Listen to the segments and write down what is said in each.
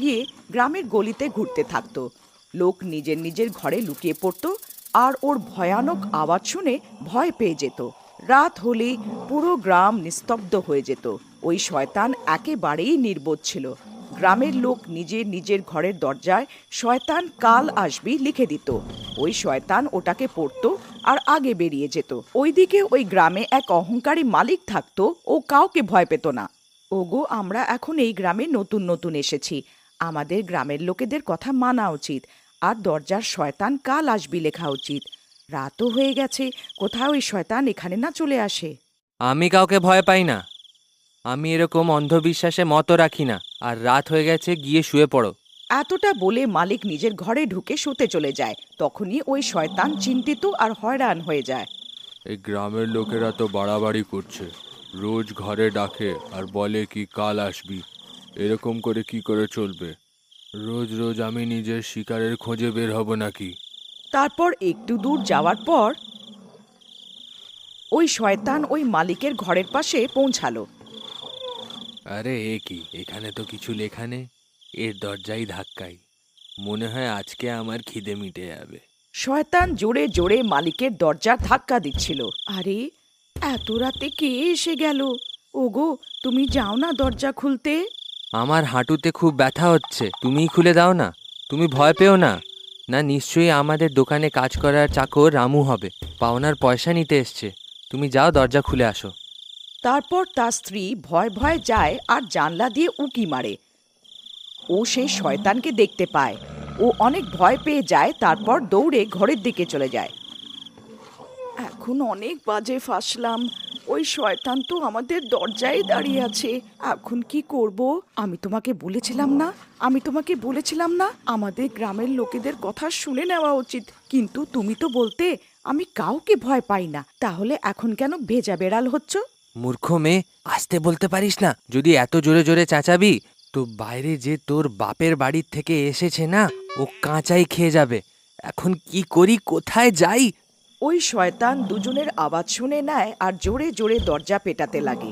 পালিয়ে গ্রামের গলিতে ঘুরতে থাকতো। লোক নিজের নিজের ঘরে লুকিয়ে পড়তো আর ওর ভয়ানক আওয়াজ শুনে ভয় পেয়ে যেত। রাত হলে পুরো গ্রাম নিস্তব্ধ হয়ে যেত। ওই শয়তান একেবারেই নির্বোধ ছিল। গ্রামের লোক নিজের নিজের ঘরের দরজায় শয়তান কাল আসবি লিখে দিত। ওই শয়তান ওটাকে পড়তো আর আগে বেরিয়ে যেত। ওইদিকে ওই গ্রামে এক অহংকারী মালিক থাকতো। ও কাউকে ভয় পেত না। ওগো, আমরা এখন এই গ্রামে নতুন নতুন এসেছি, আমাদের গ্রামের লোকেদের কথা মানা উচিত আর দরজার শয়তান কাল আসবি লেখা উচিত। রাতও হয়ে গেছে, কোথাও ওই শয়তান এখানে না চলে আসে। আমি কাউকে ভয় পাই না। আমি এরকম অন্ধবিশ্বাসে মত রাখি না। আর রাত হয়ে গেছে, গিয়ে শুয়ে পড়ো। এতটা বলে মালিক নিজের ঘরে ঢুকে শুতে চলে যায়। তখনই ওই শয়তান চিন্তিত আর হয়রান হয়ে যায়। এই গ্রামের লোকেরা তো বাড়াবাড়ি করছে, রোজ ঘরে ডাকে আর বলে কি কাল আসবি। এরকম করে কি করে চলবে? রোজ রোজ আমি নিজের শিকারের খোঁজে বের হব নাকি? তারপর একটু দূর যাওয়ার পর ওই শয়তান ওই মালিকের ঘরের পাশে পৌঁছালো। আরে এ কি, এখানে তো কিছু লেখা নেই। এর দরজাই ধাক্কাই, মনে হয় আজকে আমার খিদে মিটে যাবে। শয়তান জোরে জোরে মালিকের দরজার ধাক্কা দিচ্ছিল। আরে, এত রাতে কে এসে গেল? ওগো, তুমি যাও না দরজা খুলতে। আমার হাঁটুতে খুব ব্যথা হচ্ছে, তুমিই খুলে দাও না। তুমি ভয় পেও না। না, নিশ্চয়ই আমাদের দোকানে কাজ করার চাকর রামু হবে, পাওনার পয়সা নিতে এসছে। তুমি যাও, দরজা খুলে আসো। তারপর তার স্ত্রী ভয় ভয় যায় আর জানলা দিয়ে উঁকি মারে। ও সেই শয়তানকে দেখতে পায়। ও অনেক ভয় পেয়ে যায়, তারপর দৌড়ে ঘরের দিকে চলে যায়। এখন অনেক বাজে ফাঁসলাম। ওই শয়তান তো আমাদের দরজায় দাঁড়িয়ে আছে। এখন কি করব? আমি তোমাকে বলেছিলাম না আমাদের গ্রামের লোকেদের কথা শুনে নেওয়া উচিত। কিন্তু তুমি তো বলতে আমি কাউকে ভয় পাই না। তাহলে এখন কেন ভেজা বেড়াল হচ্ছ? মূর্খ মেয়ে, আসতে বলতে পারিস না? যদি এত জোরে জোরে চেঁচাবি তো বাইরে যে তোর বাপের বাড়ির থেকে এসেছে না, ও কাঁচাই খেয়ে যাবে। এখন কি করি, কোথায় যাই? ওই শয়তান দুজনের আওয়াজ শুনে নেয় আর জোরে জোরে দরজা পেটাতে লাগে।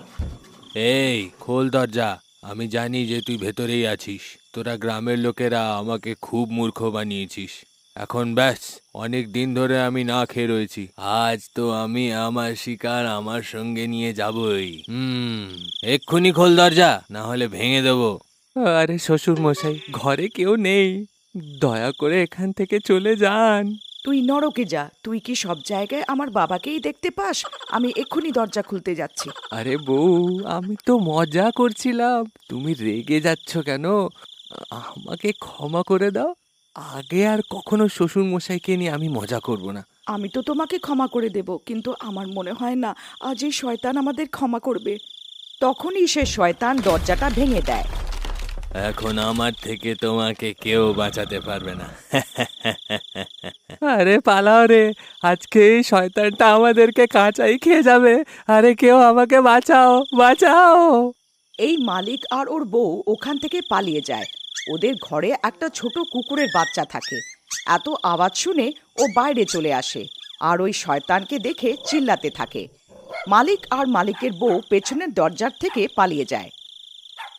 এই খোল দরজা, আমি জানি যে তুই ভেতরেই আছিস। তোরা গ্রামের লোকেরা আমাকে খুব মূর্খ বানিয়েছিস। এখন ব্যাস, অনেক দিন ধরে আমি না খেয়ে রয়েছি। আজ তো আমি আমার শিকার আমার সঙ্গে নিয়ে যাবই। এক্ষুনি খোল দরজা, না হলে ভেঙে দেবো। আরে শ্বশুর মশাই, ঘরে কেউ নেই, দয়া করে এখান থেকে চলে যান। তুই নরকে যা। তুই কি সব জায়গায় আমার বাবাকেই দেখতে পাস? আমি এক্ষুনি দরজা খুলতে যাচ্ছি। আরে বউ, আমি তো মজা করছিলাম, তুমি রেগে যাচ্ছ কেন? আমাকে ক্ষমা করে দাও। আগে আর কখনো শ্বশুর মশাইকে নিয়ে আমি মজা করব না। আমি তো তোমাকে ক্ষমা করে দেব, কিন্তু আমার মনে হয় না আজ এই শয়তান আমাদের ক্ষমা করবে। তখনই সে শয়তান দরজাটা ভেঙে দেয়। এখন আমার থেকে তোমাকে কেউ বাঁচাতে পারবে না। আরে পালাও রে, আজকে এই শয়তানটা আমাদেরকে কাঁচাই খেয়ে যাবে। আরে কেউ আমাকে বাঁচাও, বাঁচাও। এই মালিক আর ওর বউ ওখান থেকে পালিয়ে যায়। ওদের ঘরে একটা ছোট কুকুরের বাচ্চা থাকে। এত আওয়াজ শুনে ও বাইরে চলে আসে আর ওই শয়তানকে দেখে চিল্লাতে থাকে। মালিক আর মালিকের বউ পেছনের দরজার থেকে পালিয়ে যায়।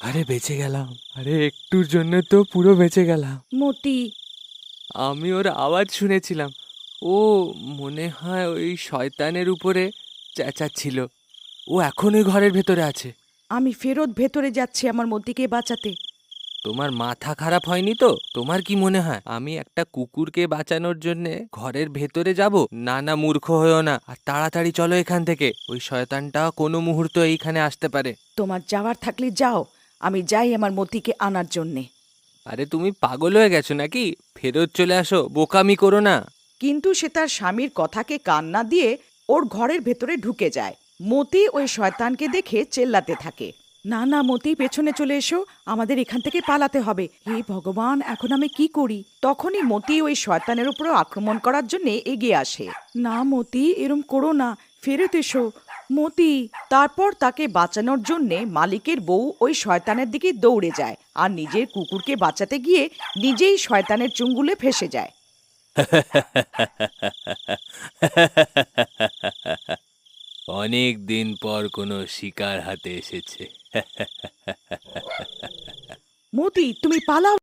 আরে বেঁচে গেলাম, আরে একটুর জন্য তো পুরো বেঁচে গেলাম। মতি, আমি ওর আওয়াজ শুনেছিলাম। ও মনে হয় ওই শয়তানের উপরে চেঁচাচ্ছিল। ও এখন ওই ঘরের ভেতরে আছে। আমি ফেরত ভেতরে যাচ্ছি আমার মতিকে বাঁচাতে। তোমার মাথা খারাপ হয়নি তো? তোমার কি মনে হয় আমি একটা কুকুরকে বাঁচানোর জন্য ঘরের ভেতরে যাব? না না, মূর্খ হয়েও না। আর তাড়াতাড়ি চলো এখান থেকে, ওই শয়তানটা কোনো মুহূর্ত এইখানে আসতে পারে। তোমার যাওয়ার থাকলে যাও, আমি যাই আমার মতিকে আনার জন্যে। আরে তুমি পাগল হয়ে গেছো নাকি? ফেরত চলে আসো, বোকামি করো না। কিন্তু সে তার স্বামীর কথাকে কান না দিয়ে ওর ঘরের ভেতরে ঢুকে যায়। মতি ওই শয়তানকে দেখে চেল্লাতে থাকে, না না মতি, পেছনে চলে এসো, আমাদের এখান থেকে পালাতে হবে। হে ভগবান, এখন আমি কি করি? তখনই মতি ওই শয়তানের উপর আক্রমণ করার জন্য এগিয়ে আসে। না মতি, এরম করো না, ফেরত এসো মতি। তারপর তাকে বাঁচানোর জন্য মালিকের বউ ওই শয়তানের দিকে দৌড়ে যায় আর নিজের কুকুরকে বাঁচাতে গিয়ে নিজেই শয়তানের চুঙ্গুলে ফেসে যায়। অনেক দিন পর কোনো শিকার হাতে এসেছে। মতি, তুমি পালাও।